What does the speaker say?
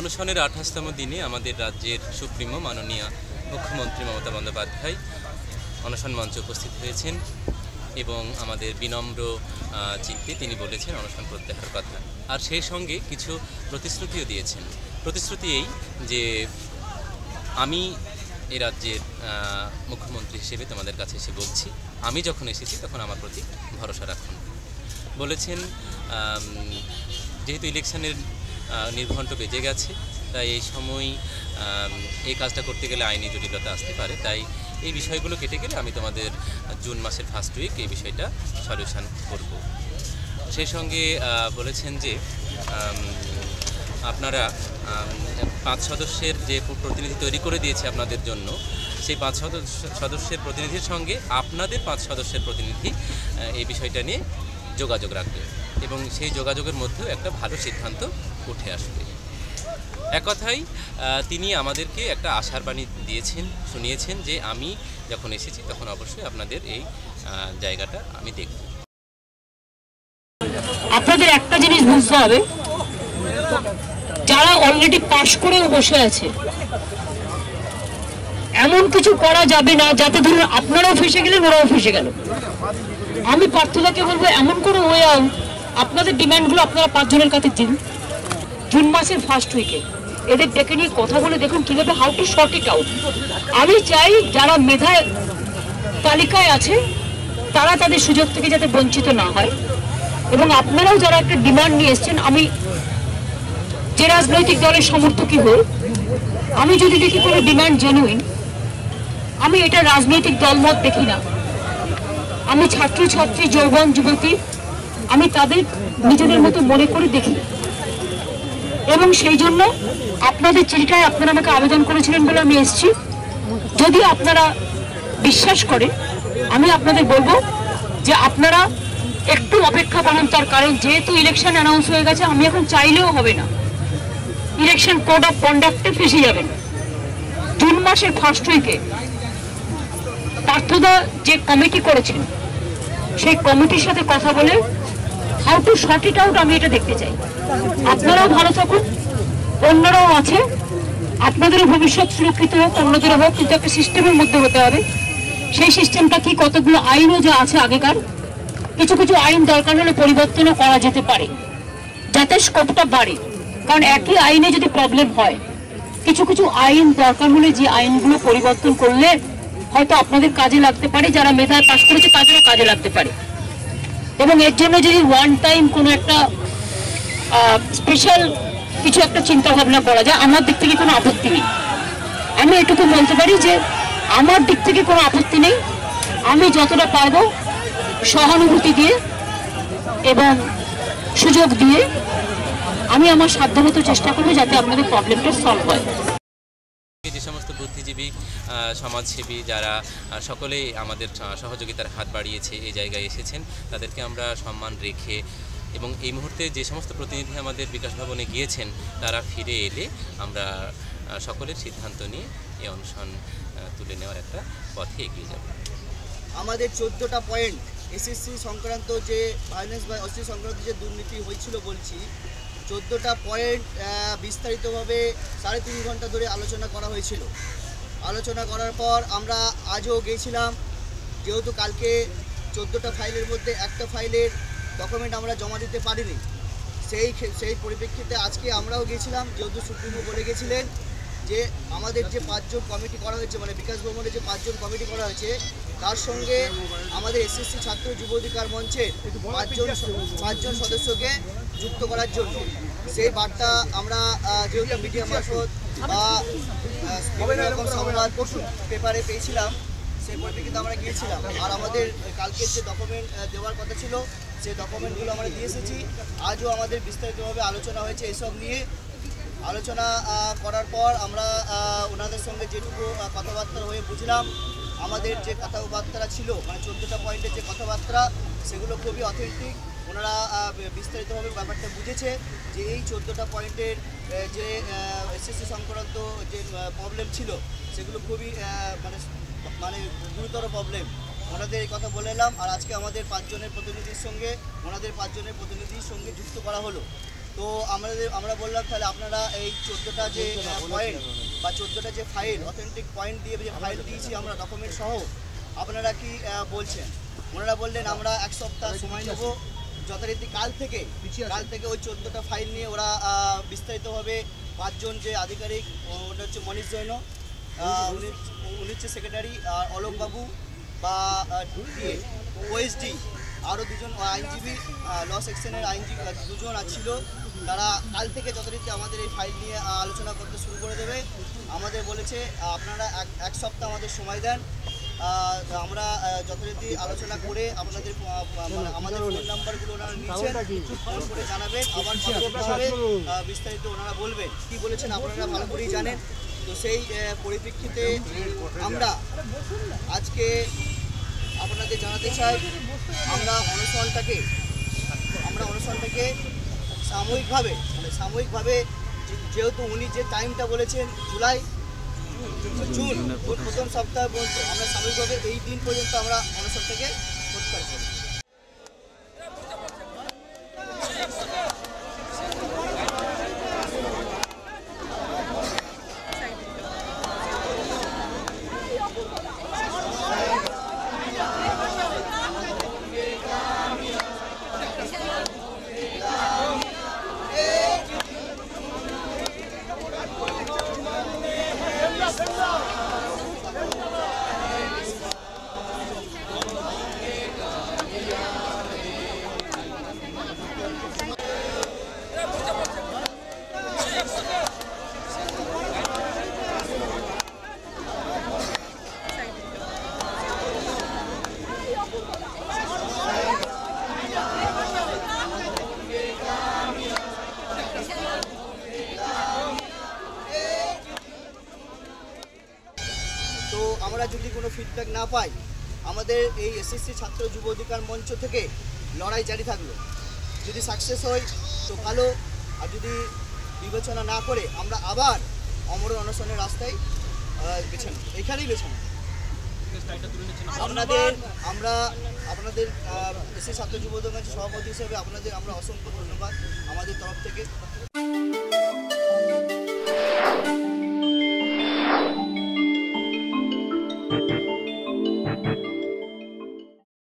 অনশনের 28তম দিনে আমাদের রাজ্যের সুপ্রিমো মাননীয় মুখ্যমন্ত্রী মমতা বন্দ্যোপাধ্যায় অনশন মঞ্চে উপস্থিত হয়েছেন এবং আমাদের বিনম্র চিত্তে তিনি বলেছেন অনশন প্রত্যাহার কথা। আর সেই সঙ্গে কিছু প্রতিশ্রুতিও দিয়েছেন। প্রতিশ্রুতি এই যে আমি এই রাজ্যের মুখ্যমন্ত্রী হিসেবে তোমাদের কাছে এসে বলছি, আমি যখন এসেছি তখন আমার প্রতি ভরসা রাখুন। বলেছেন যেহেতু ইলেকশনের নির্ঘণ্ট বেজে গেছে, তাই এই সময় এই কাজটা করতে গেলে আইনি জটিলতা আসতে পারে, তাই এই বিষয়গুলো কেটে গেলে আমি তোমাদের জুন মাসের ফার্স্ট উইক এই বিষয়টা সলিউশন করব। সেই সঙ্গে বলেছেন যে আপনারা 5 সদস্যের যে প্রতিনিধি তৈরি করে দিয়েছে আপনাদের জন্য, সেই 5 সদস্যের প্রতিনিধির সঙ্গে আপনাদের 5 সদস্যের প্রতিনিধি এই বিষয়টা নিয়ে যোগাযোগ রাখবে এবং সেই যোগাযোগের মধ্যেও একটা ভালো সিদ্ধান্ত উঠে আসবে। এক কথায় তিনি আমাদেরকে একটা আশার বাণী দিয়েছেন, শুনিয়েছেন যে আমি যখন এসেছি তখন অবশ্যই আপনাদের এই জায়গাটা আমি দেখব। আপনাদের একটা জিনিস বুঝতে হবে, যারা অলরেডি পাশ করে বসে আছে এমন কিছু করা যাবে না যাতে ধরুন আপনারাও ফেসে গেলেন, ওরাও ফেসে গেল। আমি প্রার্থীদেরকে বলবো এমন কোনো ওয়ে আউট, আপনাদের ডিমান্ডগুলো আপনারা 5 জনের কাছে দিন জুন মাসের ফার্স্ট উইকে। এদের ডেকে নিয়ে কথা বলে দেখুন কিভাবে how to short it out. আমি চাই যারা মেধা তালিকায় আছে তারা তাদের সুযোগ থেকে যাতে বঞ্চিত না হয়, এবং আপনারাও যারা একটা ডিমান্ড নিয়ে এসছেন, আমি যে রাজনৈতিক দলের সমর্থকই হই, আমি যদি দেখি কোনো ডিমান্ড জেনুইন, আমি এটা রাজনৈতিক দলমত দেখি না। আমি ছাত্রছাত্রী, যৌবন, যুবতী, আমি তাদের নিজেদের মতো মনে করে দেখি, এবং সেই জন্য আপনাদের চিঠিটায় আপনারা আমাকে আবেদন করেছিলেন বলে আমি এসেছি। যদি আপনারা বিশ্বাস করেন, আমি আপনাদের বলবো যে আপনারা একটু অপেক্ষা করুন। তার কারণ যেহেতু ইলেকশন অ্যানাউন্স হয়ে গেছে, আমি এখন চাইলেও হবে না, ইলেকশন কোড অফ কন্ডাক্টে ফেসে যাবেন। জুন মাসের ফার্স্ট উইকে পার্থদা যে কমিটি করেছেন সেই কমিটির সাথে কথা বলে how to short it out আমি এটা দেখতে চাই। আপনারাও ভালো থাকুন, অন্যরাও আছে, আপনাদেরও ভবিষ্যৎ সুরক্ষিত হোক, অন্যদেরও হোক, কিন্তু একটা সিস্টেমের মধ্যে হতে হবে। সেই সিস্টেমটা কি, কতগুলো আইনও যা আছে আগেকার, কিছু কিছু আইন দরকার হলে পরিবর্তনও করা যেতে পারে যাতে স্কোপটা বাড়ে। কারণ একই আইনে যদি প্রবলেম হয়, কিছু কিছু আইন দরকার হলে যে আইনগুলো পরিবর্তন করলে হয়তো আপনাদের কাজে লাগতে পারে, যারা মেধায় পাস করেছে তাদেরও কাজে লাগতে পারে। এবং এর জন্য যদি ওয়ান টাইম কোনো একটা স্পেশাল কিছু একটা চিন্তা ভাবনা করা যায়, আমার দিক থেকে কোনো আপত্তি নেই। আমি এটুকু বলতে পারি যে আমার দিক থেকে কোনো আপত্তি নেই। আমি যতটা পারবো সহানুভূতি দিয়ে এবং সুযোগ দিয়ে আমি আমার সাধ্যমতো চেষ্টা করবো যাতে আপনাদের প্রবলেমটা সলভ হয়। যে সমস্ত বুদ্ধিজীবী, সমাজসেবী যারা সকলেই আমাদের সহযোগিতার হাত বাড়িয়েছে, এই জায়গায় এসেছেন, তাদেরকে আমরা সম্মান রেখে এবং এই মুহূর্তে যে সমস্ত প্রতিনিধি আমাদের বিকাশ ভবনে গিয়েছেন তারা ফিরে এলে আমরা সকলের সিদ্ধান্ত নিয়ে এই অনশন তুলে নেওয়ার একটা পথে এগিয়ে যাব। আমাদের 14টা পয়েন্ট এসএসসি সংক্রান্ত যে ভায়োলেন্স বা অশ্লীল সংক্রান্ত যে দুর্নীতি হয়েছিল বলছি, 14টা পয়েন্ট বিস্তারিতভাবে 3.5 ঘন্টা ধরে আলোচনা করা হয়েছিল। আলোচনা করার পর আমরা আজও গিয়েছিলাম, যেহেতু কালকে 14টা ফাইলের মধ্যে একটা ফাইলের ডকুমেন্ট আমরা জমা দিতে পারিনি, সেই পরিপ্রেক্ষিতে আজকে আমরাও গিয়েছিলাম, যেহেতু সুপ্রিমো বলে গেছিলেন যে আমাদের যে 5 জন কমিটি করা হয়েছে, মানে বিকাশ ভবনে যে 5 জন কমিটি করা হয়েছে, তার সঙ্গে আমাদের এসএসসি ছাত্র যুব অধিকার মঞ্চের 5 জন সদস্যকে যুক্ত করার জন্য সেই বার্তা আমরা যেহেতু মিডিয়া মারফত বা বিভিন্ন রকম সংবাদ পেপারে পেয়েছিলাম, সেই পরিপ্রেক্ষিতে আমরা গিয়েছিলাম। আর আমাদের কালকের যে ডকুমেন্ট দেওয়ার কথা ছিল সেই ডকুমেন্টগুলো আমরা দিয়ে এসেছি। আজও আমাদের বিস্তারিতভাবে আলোচনা হয়েছে এইসব নিয়ে। আলোচনা করার পর আমরা ওনাদের সঙ্গে যেটুকু কথাবার্তা হয়ে বুঝলাম, আমাদের যে কথাবার্তা ছিল, মানে 14টা পয়েন্টের যে কথাবার্তা, সেগুলো খুবই অথেন্টিক। ওনারা বিস্তারিতভাবে ব্যাপারটা বুঝেছে যে এই 14টা পয়েন্টের যে এসএসসি সংক্রান্ত যে প্রবলেম ছিল সেগুলো খুবই মানে গুরুতর প্রবলেম। ওনাদের এই কথা বলে এলাম। আর আজকে আমাদের 5 জনের প্রতিনিধির সঙ্গে ওনাদের 5 জনের প্রতিনিধির সঙ্গে যুক্ত করা হলো। তো আমরা বললাম তাহলে আপনারা এই 14টা যে পয়েন্ট বা 14টা যে ফাইল অথেন্টিক পয়েন্ট দিয়ে যে ফাইল দিয়েছি আমরা ডকুমেন্ট সহ, আপনারা কি বলছেন? ওনারা বললেন আমরা 1 সপ্তাহ সময় নেব, যথারীতি কাল থেকে ওই 14টা ফাইল নিয়ে ওরা বিস্তারিতভাবে 5 জন যে আধিকারিক, ওটা হচ্ছে মনীষ জৈন, উনি হচ্ছে সেক্রেটারি, আর অলোকবাবু বা ওএসডি, আরও 2 জন আইনজীবী, ল সেকশনের আইনজীবী 2 জন ছিল, তারা কাল থেকে যথারীতি আমাদের এই ফাইল নিয়ে আলোচনা করতে শুরু করে দেবে। আমাদের বলেছে আপনারা 1 সপ্তাহ আমাদের সময় দেন, আমরা যথারীতি আলোচনা করে আপনাদের আমাদের ফোন নাম্বারগুলো ওনারা নিচ্ছেন, ফোন করে জানাবেন, আবার বিস্তারিত ওনারা বলবেন। কি বলেছেন আপনারা ভালো করেই জানেন। তো সেই পরিপ্রেক্ষিতে আমরা আজকে আপনাদের জানাতে চাই, আমরা অনশনটাকে সাময়িকভাবে যেহেতু উনি যে টাইমটা বলেছেন জুন প্রথম সপ্তাহ পর্যন্ত, আমরা সাময়িকভাবে এই দিন পর্যন্ত আমরা অনশনটাকে প্রত্যাহার করি। তো আমরা যদি কোনো ফিডব্যাক না পাই, আমাদের এই এসএসসি ছাত্র যুব অধিকার মঞ্চ থেকে লড়াই জারি থাকলো। যদি সাকসেস হয় তো ভালো, আর যদি বিবেচনা না করে আমরা আবার অমরণ অনশনের রাস্তায় এখানেই বেছে নেব। আপনাদের এসএসসি ছাত্র যুব অধিকার সভাপতি হিসেবে আমরা অসংখ্য ধন্যবাদ আমাদের তরফ থেকে।